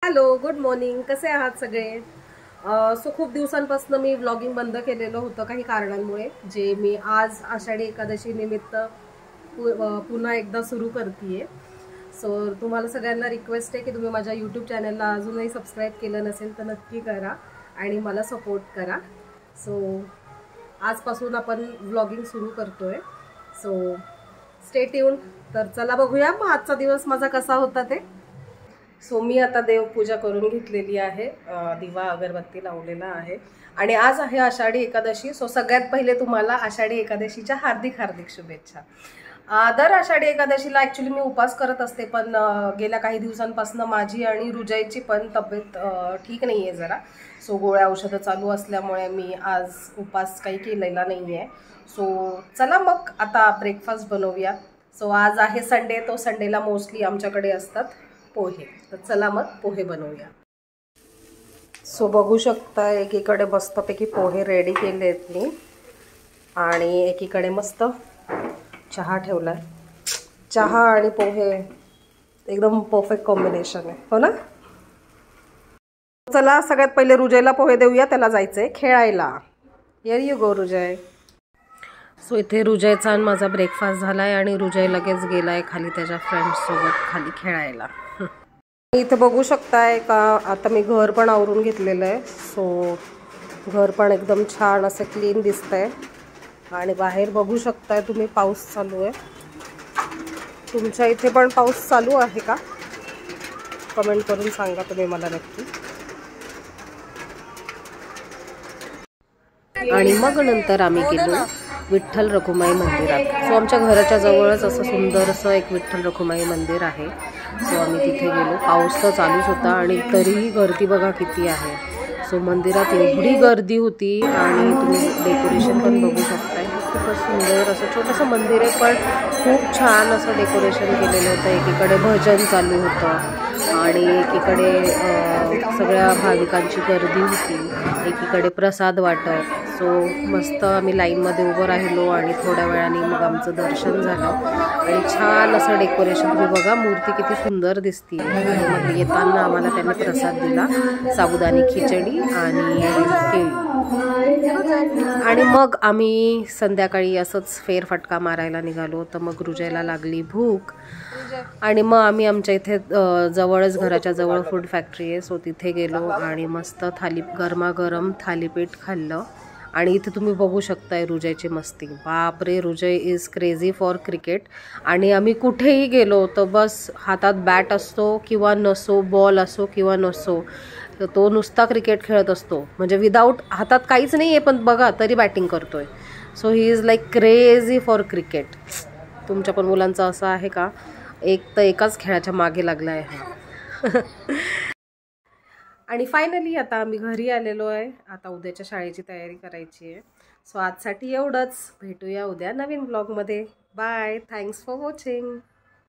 Hello, good morning. कसे आहात सगळे? सो खूप दिवसांपासून मी व्लॉगिंग बंद केलेलं होतं काही कारणांमुळे, जे मी आज आषाढी एकादशी निमित्त पुन्हा एकदा सुरू करतेय. सो तुम्हाला सगळ्यांना रिक्वेस्ट आहे की तुम्ही माझ्या यूट्यूब चॅनलला अजूनही सबस्क्राईब केलं नसेल तर नक्की करा आणि मला सपोर्ट करा. सो आजपासून आपण व्लॉगिंग सुरू करतोय. So stay tune. तर चला बघूया मग आजचा दिवस माझा कसा होता ते. सो मी आता देवपूजा करून घेतलेली आहे, दिवा अगरबत्ती लावलेला आहे आणि आज आहे आषाढी एकादशी. सो सगळ्यात पहिले तुम्हाला आषाढी एकादशीच्या हार्दिक हार्दिक शुभेच्छा. दर आषाढी एकादशीला ॲक्च्युली मी उपवास करत असते, पण गेल्या काही दिवसांपासून माझी आणि रुजाईची पण तब्येत ठीक नाही आहे जरा. सो गोळ्या औषधं चालू असल्यामुळे मी आज उपवास काही केलेला नाही आहे. सो चला मग आता ब्रेकफास्ट बनवूया. सो आज आहे संडे, तो संडेला मोस्टली आमच्याकडे असतात पोहे. तर चला मग पोहे बनवूया. सो बघू शकता एकीकडे मस्तपैकी पोहे रेडी केले आहेत मी आणि एकीकडे मस्त चहा ठेवला आहे. चहा आणि पोहे एकदम परफेक्ट कॉम्बिनेशन आहे, हो ना? चला सगळ्यात पहिले रुजयला पोहे देऊया, त्याला जायचंय खेळायला. Here you go Rujay. So इथे रुजयचा आणि माझा ब्रेकफास्ट झालाय आणि रुजय लगेच गेलाय खाली त्याच्या फ्रेंड्स सोबत खाली खेळायला. इथे बघू शकताय का आता मी घर पण आवरून घेतलेलं आहे. सो घर पण एकदम छान असं क्लीन दिसतंय आणि बाहेर बघू शकताय तुम्ही पाऊस चालू आहे. तुमच्या इथे पण पाऊस चालू आहे का? कमेंट करून सांगा तुम्ही मला नक्की. आणि मग नंतर आम्ही गेलो विठ्ठल रखुमाई मंदिरात. सो आमच्या घराच्या जवळच असं सुंदर असं एक विठ्ठल रखुमाई मंदिर आहे. सो आम्ही तिथे गेलो. पाऊस तर चालूच होता आणि तरीही गर्दी बघा किती आहे. सो मंदिरात एवढी गर्दी होती आणि तुम्ही डेकोरेशन पण बघू शकताय. खूपच सुंदर असं छोटंसं मंदिर आहे, पण खूप छान असं डेकोरेशन केलेलं होतं. एकीकडे भजन चालू होतं आणि एकीकडे सगळ्या भाविकांची गर्दी होती, एकीकडे प्रसाद वाटप. सो मस्त आम्ही लाईनमध्ये उभं राहिलो आणि थोड्या वेळाने मग आमचं दर्शन झालं आणि छान असं डेकोरेशन. तुम्ही बघा मूर्ती किती सुंदर दिसते. आणि मग येताना आम्हाला त्यांनी प्रसाद दिला, साबुदाणी खिचडी आणि केळी. आणि मग आम्ही संध्याकाळी असंच फेरफटका मारायला निघालो. तर मग रुजयला लागली भूक आणि मग आम्ही आमच्या इथे जवळच घराच्या जवळ फूड फॅक्टरी आहे. सो तिथे गेलो आणि मस्त गरमागरम थालीपीठ खाल्लं. आणि इथे तुम्ही बघू शकताय रुजयची मस्ती. बापरे, Rujay is crazy for cricket. आणि आम्ही कुठेही गेलो तर बस हातात बॅट असतो किंवा नसो, बॉल असो किंवा नसो, तो नुसता क्रिकेट खेळत असतो. म्हणजे विदाऊट हातात काहीच नाही आहे पण बघा तरी बॅटिंग करतोय. So he is like crazy for cricket. तुमच्या पण मुलांचं असं आहे का? एक तर एकाच खेळाच्या मागे लागला आहे हा. आणि फायनली आता आम्ही घरी आलेलो आहे. आता उद्याच्या शाळेची तयारी करायची आहे. सो आजसाठी एवढंच. भेटूया उद्या नवीन ब्लॉगमध्ये. बाय. Thanks for watching.